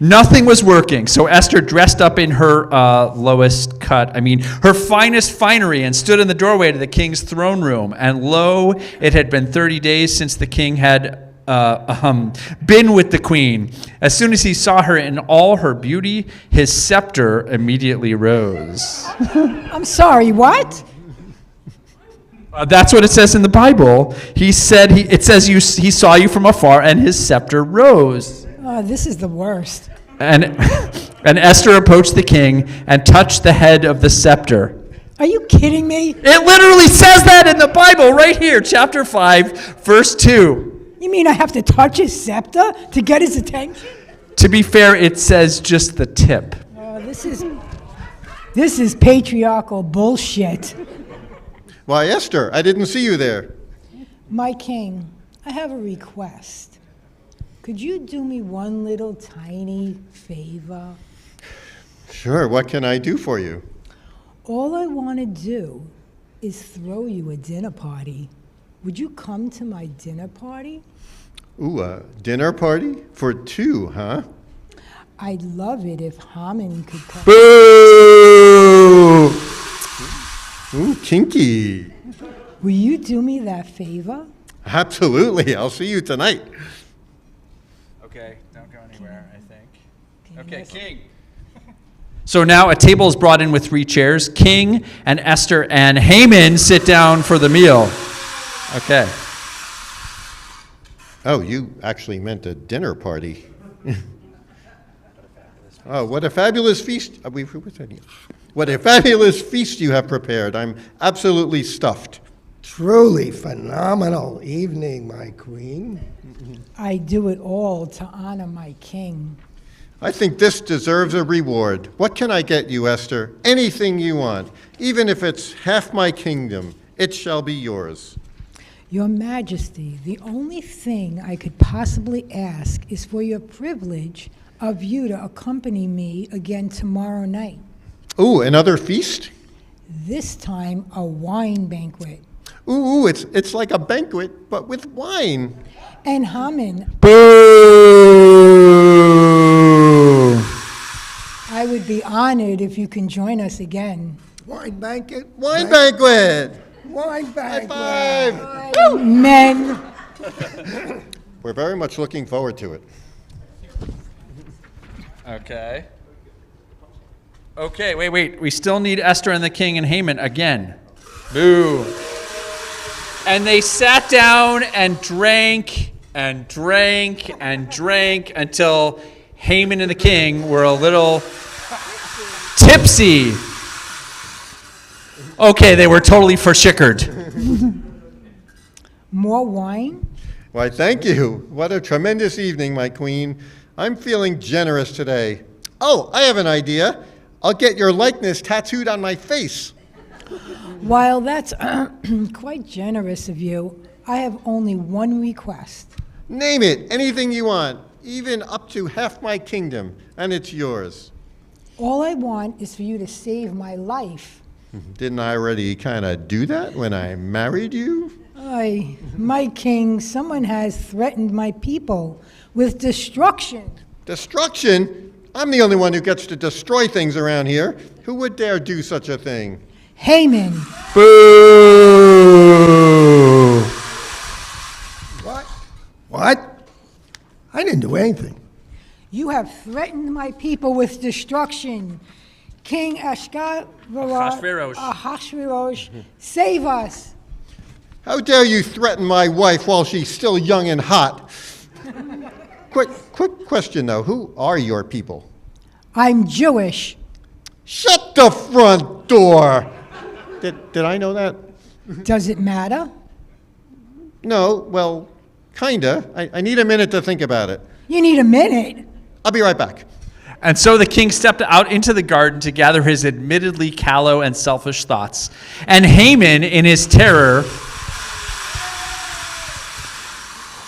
Nothing was working, so Esther dressed up in her her finest finery, and stood in the doorway to the king's throne room. And lo, it had been 30 days since the king had been with the queen. As soon as he saw her in all her beauty, his scepter immediately rose. I'm sorry, what? That's what it says in the Bible. He said, he saw you from afar, and his scepter rose. Oh, this is the worst. And, and Esther approached the king and touched the head of the scepter. Are you kidding me? It literally says that in the Bible right here, chapter 5, verse 2. You mean I have to touch his scepter to get his attention? To be fair, it says just the tip. Oh, this is patriarchal bullshit. Why, Esther, I didn't see you there. My king, I have a request. Could you do me one little tiny favor? Sure, what can I do for you? All I want to do is throw you a dinner party. Would you come to my dinner party? Ooh, a dinner party? For two, huh? I'd love it if Haman could come. Boo! Ooh, kinky. Will you do me that favor? Absolutely, I'll see you tonight. Okay, don't go anywhere, I think. Okay, King. So now a table is brought in with 3 chairs. King and Esther and Haman sit down for the meal. Okay. Oh, you actually meant a dinner party. Oh, what a fabulous feast. What a fabulous feast you have prepared. I'm absolutely stuffed. Truly phenomenal evening, my queen. I do it all to honor my king. I think this deserves a reward. What can I get you, Esther? Anything you want. Even if it's half my kingdom, it shall be yours. Your Majesty, the only thing I could possibly ask is for your privilege of you to accompany me again tomorrow night. Ooh, another feast? This time, a wine banquet. Ooh, it's like a banquet, but with wine. And Haman, Boo! I would be honored if you can join us again. Wine banquet? Wine banquet! Wine High banquet. five! Men. We're very much looking forward to it. Okay. Okay, wait. We still need Esther and the king and Haman again. Boo. And they sat down and drank and drank and drank until Haman and the king were a little tipsy. Okay, they were totally forshickered. More wine? Why, thank you. What a tremendous evening, my queen. I'm feeling generous today. Oh, I have an idea. I'll get your likeness tattooed on my face. While that's quite generous of you, I have only one request. Name it, anything you want, even up to half my kingdom, and it's yours. All I want is for you to save my life. Didn't I already kind of do that when I married you? Ay, my king, someone has threatened my people with destruction. Destruction? I'm the only one who gets to destroy things around here. Who would dare do such a thing? Haman. Boo! What? I didn't do anything. You have threatened my people with destruction. King Ahasuerus, save us. How dare you threaten my wife while she's still young and hot? Quick question, though. Who are your people? I'm Jewish. Shut the front door! Did I know that? Does it matter? No, well, kinda. I need a minute to think about it. You need a minute. I'll be right back. And so the king stepped out into the garden to gather his admittedly callow and selfish thoughts. And Haman, in his terror,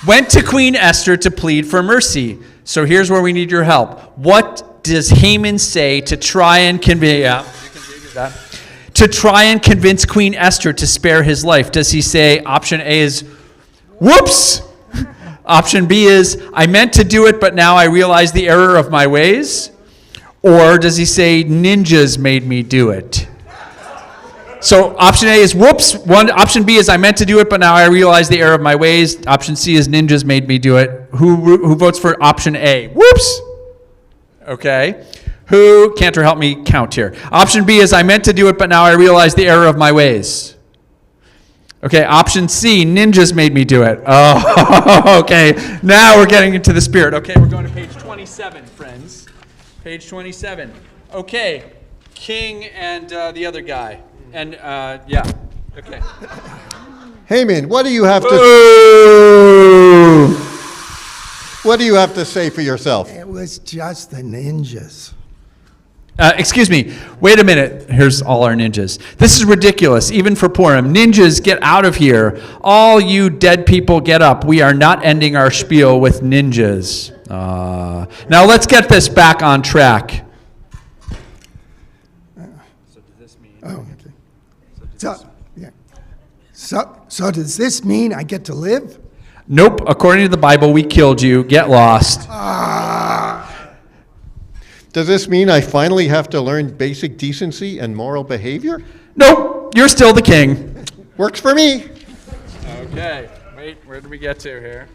went to Queen Esther to plead for mercy. So here's where we need your help. What does Haman say to try and convince Queen Esther to spare his life? Does he say, option A is, whoops! Option B is, I meant to do it, but now I realize the error of my ways? Or does he say, ninjas made me do it? So option A is, whoops. Option B is, I meant to do it, but now I realize the error of my ways. Option C is, ninjas made me do it. Who votes for option A? Whoops! Okay. Who, Cantor, help me count here. Option B is, I meant to do it, but now I realize the error of my ways. Okay, option C, ninjas made me do it. Oh, okay. Now we're getting into the spirit. Okay, we're going to page 27, friends. Page 27. Okay, King and the other guy. And, yeah, okay. Haman, what do you have to What do you have to say for yourself? It was just the ninjas. Excuse me. Wait a minute. Here's all our ninjas. This is ridiculous, even for Purim. Ninjas, get out of here. All you dead people, get up. We are not ending our spiel with ninjas. Now let's get this back on track. So does this mean? Oh, okay. So does this mean I get to live? Nope. According to the Bible, we killed you. Get lost. Does this mean I finally have to learn basic decency and moral behavior? Nope. You're still the king. Works for me. Okay. Wait, where did we get to here?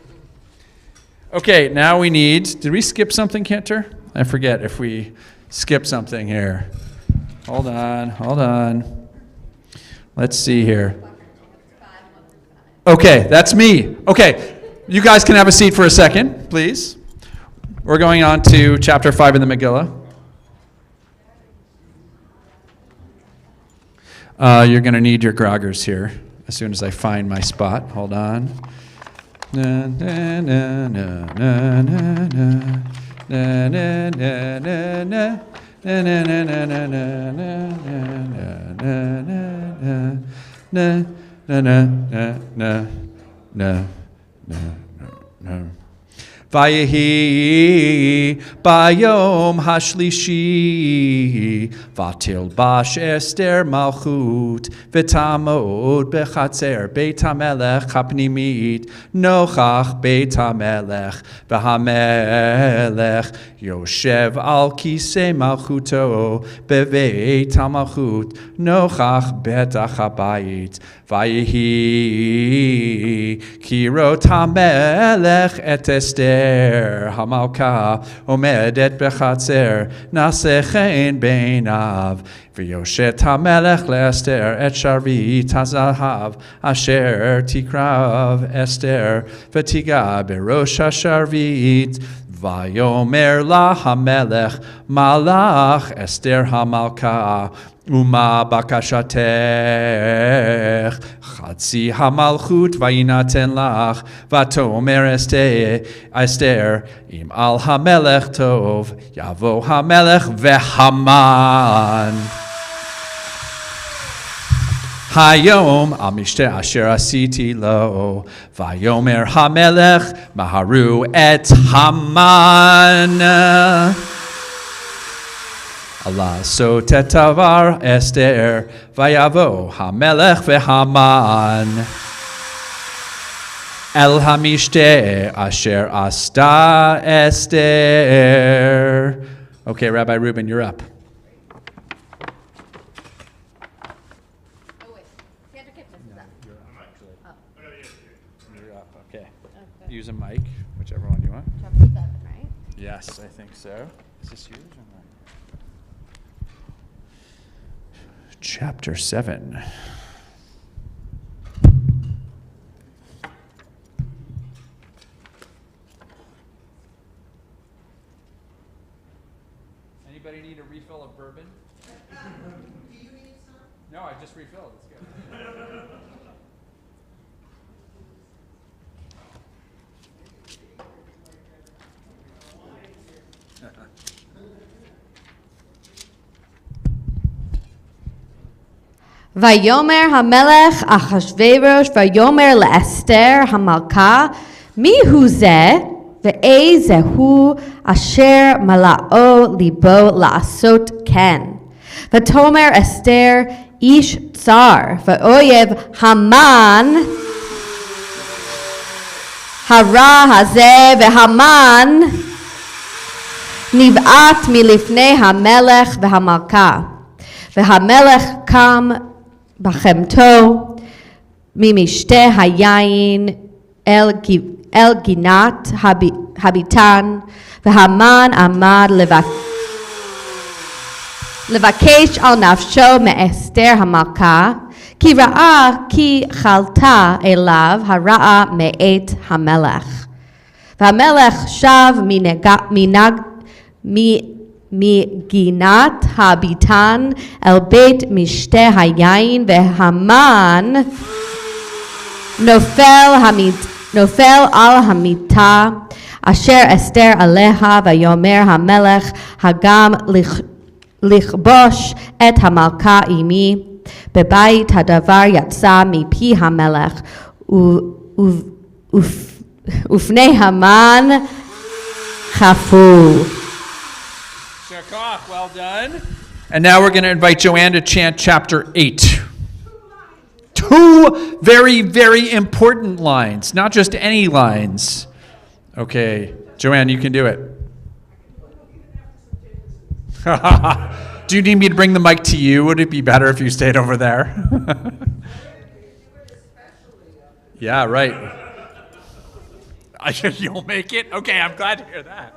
Okay, now we need, did we skip something, Cantor? I forget if we skipped something here. Hold on. Let's see here. Okay, that's me. Okay, you guys can have a seat for a second, please. We're going on to chapter 5 in the Megillah. You're going to need your groggers here as soon as I find my spot. Hold on. Na, na, na, na, na, na, na. Na, na, na, na, na. Na, na, na, na, na, na, na, na, na, na, na. Vayehi bayom hashlishi vatilbash Esther malchut v'tamod bechatzer beit hamelech hapnimit nochach beit hamelech v'hamelech yoshev al kisei malchuto beveit hamalchut nochach betach habayit Vayehi kirot hamelech et Esther Hamalka omedet bechatzer nasechen beinav v'yoshet hamelech le'Esther et sharvit hazahav asher tikrav Esther v'tiga berosh hasharvit vayomer la hamelech malach Esther hamalka Uma bakashatech chatzi hamalchut vayinaten lach vatomer Esther im al hamelech tov yavo hamelech vehaman Hayom al mishte asher asiti lo vayomer hamelech maharu et Haman Allah so tetavar Esther vayavo hamelech vehaman el hamishte asher asta Esther. Okay, Rabbi Reuben, you're up. You're up. Okay. Use a mic, whichever one you want. Chapter 7, right? Yes, I think so. Is this yours or mine? Chapter 7. Anybody need a refill of bourbon? Do you need some? No, I just refilled. It's good. Vayomer hamelech Achashverosh vayomer leEsther hamalka mihu zeh ve'ezehu asher malao libo la'asot ken vatomer Esther ish tsar va'oyev Haman hara hazeh ve'Haman niv'at milifnei hamelech ve'hamalka ve'hamelech kam Bachemto mimishte hayayin el ginat habitan v'Haman amad levakesh al nafsho me'Esther hamalka כי ראה כי חלתה אליו הרעה מאת המלך. והמלך שב מגינת הביתן אל בית משתה היין, והמן נופל על המיטה אשר אסתר עליה, ויאמר המלך הגם לכבוש את המלכה עמי. בבית הדבר יצא מפי המלך, ופני המן חפו. Well done. And now we're going to invite Joanne to chant chapter 8. Two very, very important lines, not just any lines. Okay, Joanne, you can do it. Do you need me to bring the mic to you? Would it be better if you stayed over there? Yeah, right. You'll make it? Okay, I'm glad to hear that.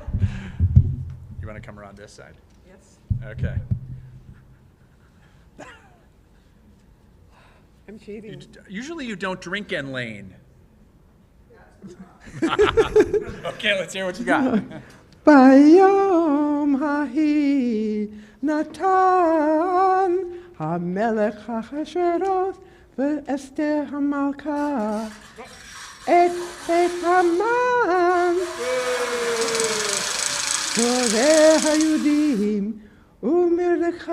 You want to come around this side? Yes. Okay. I'm cheating. Usually you don't drink in lane. Okay, let's hear what you got. ביום ההיא נתן המלך אחשוורוש ואסתר המלכה את בית המן קורא היהודים ומרדכי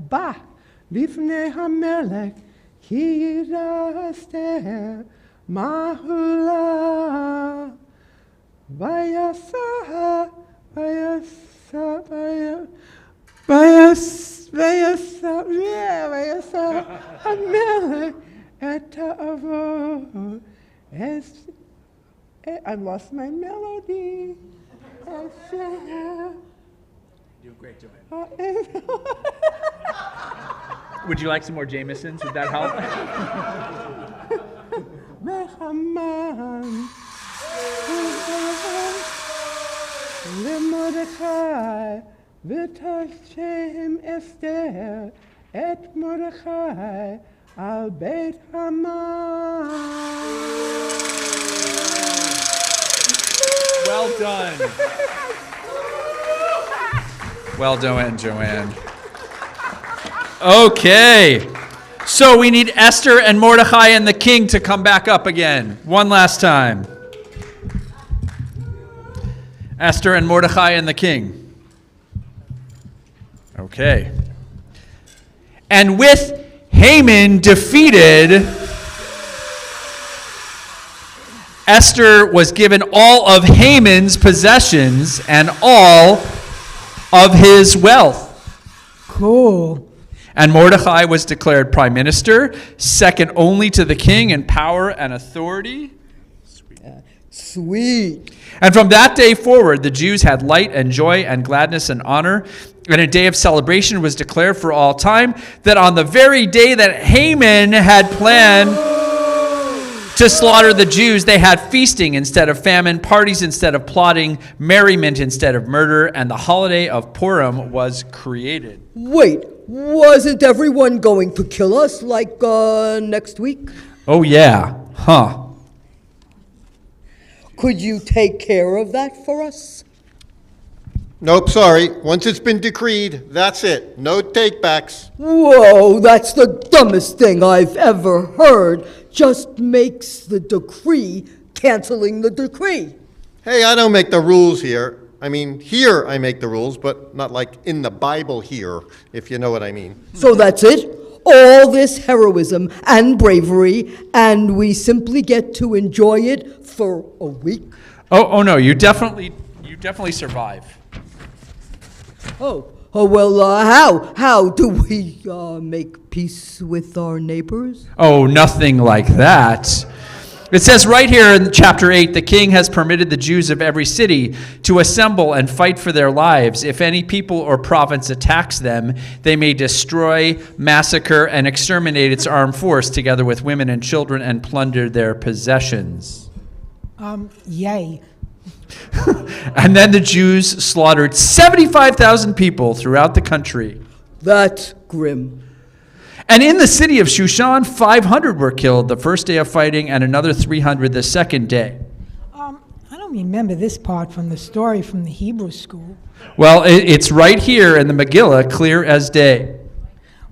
בא לפני המלך כי ידע אסתר מהולה ויסע המלך את תאוו. I lost my melody. Doing great, Joanne. Would you like some more Jamesons? Would that help? מהמן למרדכי ותשם אסתר את מרדכי על בית המן. Well done. Well done, Joanne. Okay. So we need Esther and Mordecai and the king to come back up again. One last time. Esther and Mordecai and the king. Okay. And with Haman defeated, Esther was given all of Haman's possessions and all of his wealth. Cool. And Mordecai was declared prime minister, second only to the king in power and authority. Sweet. And from that day forward, the Jews had light and joy and gladness and honor. And a day of celebration was declared for all time, that on the very day that Haman had planned to slaughter the Jews, they had feasting instead of famine, parties instead of plotting, merriment instead of murder, and the holiday of Purim was created. Wait, wasn't everyone going to kill us like next week? Oh, yeah. Huh. Could you take care of that for us? Nope, sorry. Once it's been decreed, that's it. No takebacks. Whoa, that's the dumbest thing I've ever heard. Just makes the decree canceling the decree. Hey, I don't make the rules here. I mean, here I make the rules, but not like in the Bible here, if you know what I mean. So that's it? All this heroism and bravery, and we simply get to enjoy it for a week? Oh no, you definitely survive. Oh, well, how do we make peace with our neighbors? Oh, nothing like that. It says right here in chapter 8, the king has permitted the Jews of every city to assemble and fight for their lives. If any people or province attacks them, they may destroy, massacre, and exterminate its armed force together with women and children and plunder their possessions. Yay. And then the Jews slaughtered 75,000 people throughout the country. That's grim. And in the city of Shushan, 500 were killed the first day of fighting, and another 300 the second day. I don't remember this part from the story from the Hebrew school. Well, it's right here in the Megillah, clear as day.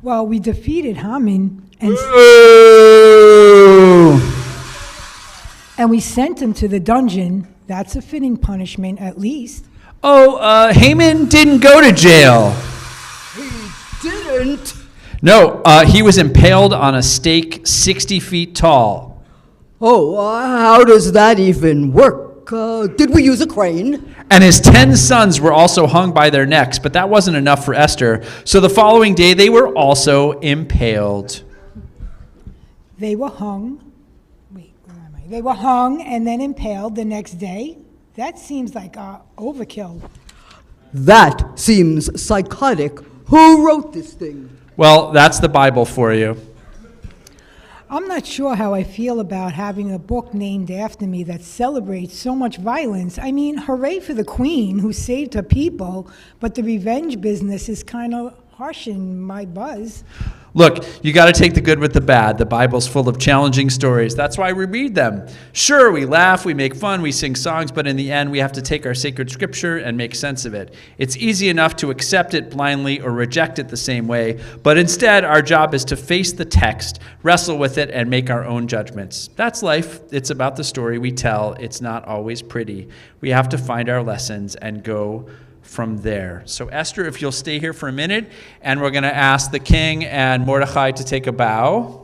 Well, we defeated Haman and we sent him to the dungeon. That's a fitting punishment, at least. Oh, Haman didn't go to jail. He didn't. No, he was impaled on a stake 60 feet tall. Oh, how does that even work? Did we use a crane? And his 10 sons were also hung by their necks, but that wasn't enough for Esther. So the following day, they were also impaled. They were hung. Wait, where am I? They were hung and then impaled the next day. That seems like overkill. That seems psychotic. Who wrote this thing? Well, that's the Bible for you. I'm not sure how I feel about having a book named after me that celebrates so much violence. I mean, hooray for the queen who saved her people, but the revenge business is kind of harshing my buzz. Look, you got to take the good with the bad. The Bible's full of challenging stories. That's why we read them. Sure, we laugh, we make fun, we sing songs, but in the end, we have to take our sacred scripture and make sense of it. It's easy enough to accept it blindly or reject it the same way, but instead, our job is to face the text, wrestle with it, and make our own judgments. That's life. It's about the story we tell. It's not always pretty. We have to find our lessons and go from there. So Esther, if you'll stay here for a minute, and we're going to ask the king and Mordecai to take a bow.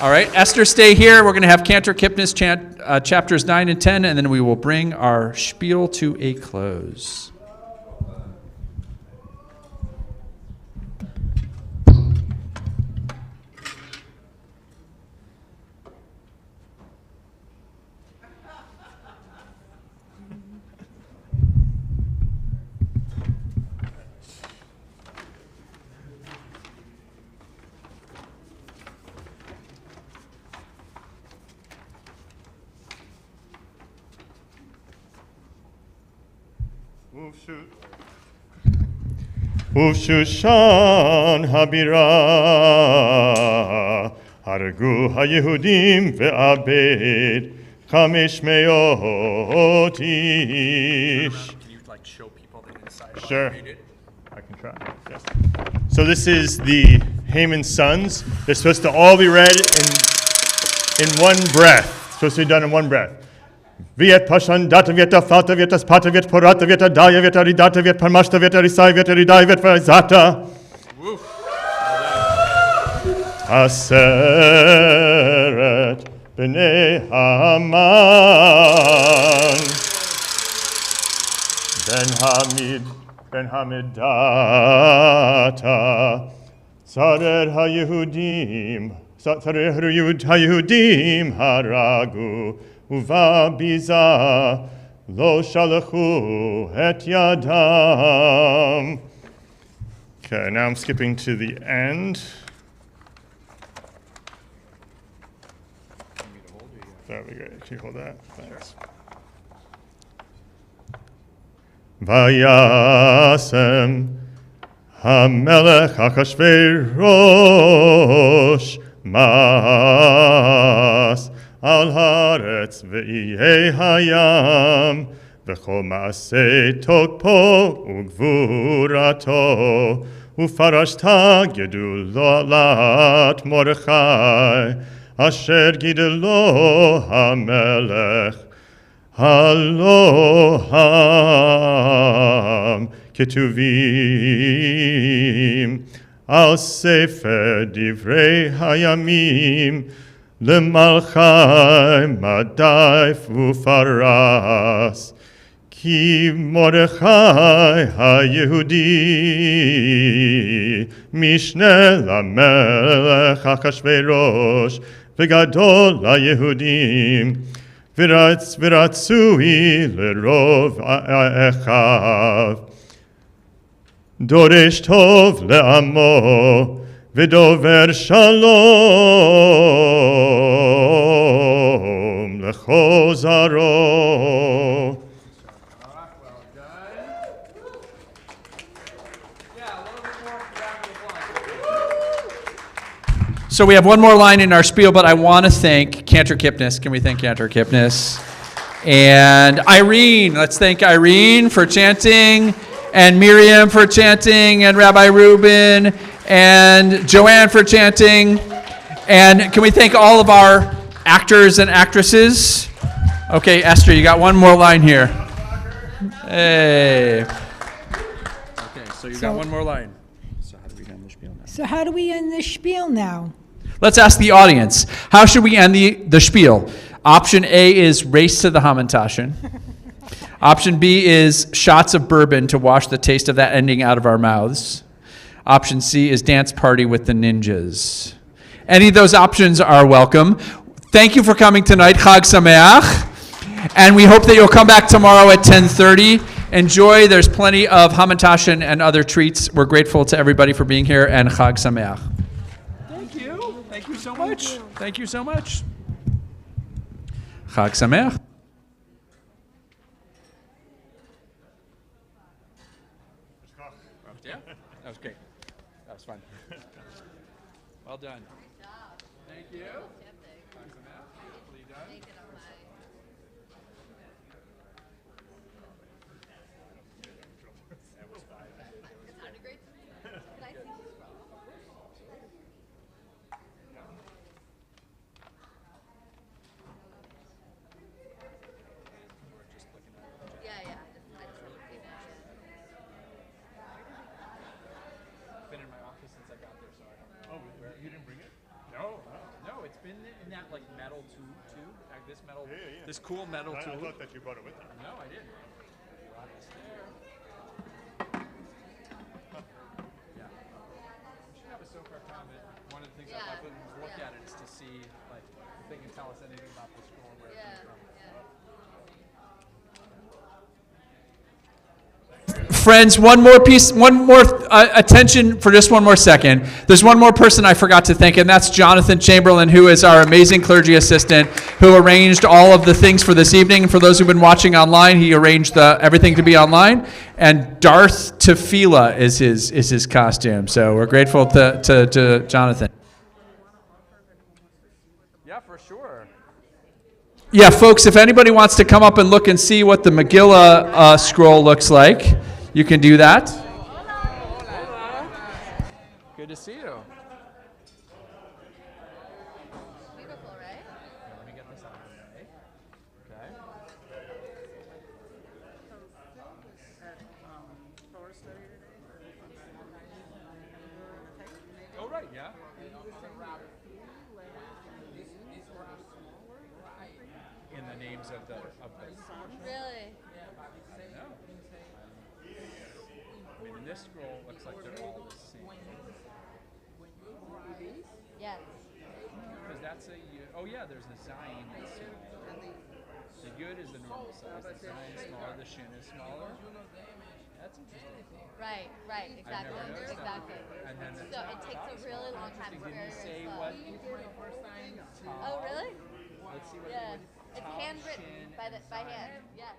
All right, Esther, stay here. We're going to have Cantor Kipnis chant chapters 9 and 10, and then we will bring our spiel to a close. ובשושן הבירה הרגו היהודים ועבד 500 איש. Can you show people the inside? Sure. I can try. Yes. So this is the Haman's sons. They're supposed to all be read in one breath. Supposed to be done in one breath. Viet pashan data vieta falta vieta spata viet porata vieta daya vieta ridata viet parmashta vieta risai vieta ridai viet verizata. Aseret b'nei Haman ben Hamidata Sarer HaYehudim haragu Uva biza lo shalachu et yadam. Okay, now I'm skipping to the end. That would be great. Can you hold that? Thanks. Vayasem hamelech Achashverosh mas al haaretz ve'iyeh hayam v'chol ma'aseh tokpo ugvurato ufarashta gedulat Mordechai asher gidelo hamelech haloham ketuvim al sefer divrei hayamim L'malchai madai ufaras ki Mordechai ha-Yehudi mishne lamelech Achashverosh v'gadol la-Yehudim v'ratzui l'rov echav doresh tov le'amo V'dover shalom lechozaro. Well done. Yeah, a little bit more. So we have one more line in our spiel, but I want to thank Cantor Kipnis. Can we thank Cantor Kipnis? And Irene. Let's thank Irene for chanting, and Miriam for chanting, and Rabbi Reuben, and Joanne for chanting. And can we thank all of our actors and actresses? Okay, Esther, you got one more line here. Hey. Okay, so you got one more line. So how do we end the spiel now? So how do we end this spiel now? Let's ask the audience. How should we end the spiel? Option A is race to the Hamantaschen. Option B is shots of bourbon to wash the taste of that ending out of our mouths. Option C is dance party with the ninjas. Any of those options are welcome. Thank you for coming tonight. Chag Sameach. And we hope that you'll come back tomorrow at 10:30. Enjoy. There's plenty of Hamantaschen and other treats. We're grateful to everybody for being here, and Chag Sameach. Thank you. Thank you so much. Thank you so much. Chag Sameach. Yeah, that was great. That was fun. Well done. Thank you. Chag Sameach. Hopefully done. Been in my office since I got there, so I don't know. Oh, you didn't bring it? No, it's been in that like metal tube, like this metal, this cool metal tube. I thought that you brought it with you. No, I didn't. Brought this there. Yeah. We should have a SOFAR comment. One of the things I'd like to look at it is to see like if they can tell us anything about the scroll, where it came from. Friends, one more attention for just one more second. There's one more person I forgot to thank, and that's Jonathan Chamberlain, who is our amazing clergy assistant, who arranged all of the things for this evening. For those who've been watching online, he arranged everything to be online. And Darth Tefillah is his costume. So we're grateful to Jonathan. Yeah, for sure. Yeah, folks, if anybody wants to come up and look and see what the Megillah scroll looks like, you can do that. Good to see you. Beautiful, right? Let me get this out of the way. Okay. Oh, right, yeah. In the names of the Really? no. I mean, this scroll looks like they're all the same. Yes. Because that's a yud. Oh yeah, there's the zayin. The yud is the normal size. The zayin is smaller. The shin is smaller. That's interesting. Right, exactly. I've never noticed that. Exactly. And then So it takes a really long time. It's Did very, he say very slow. what? Oh, really? Let's see what. Yeah. What It's handwritten by hand. Yeah.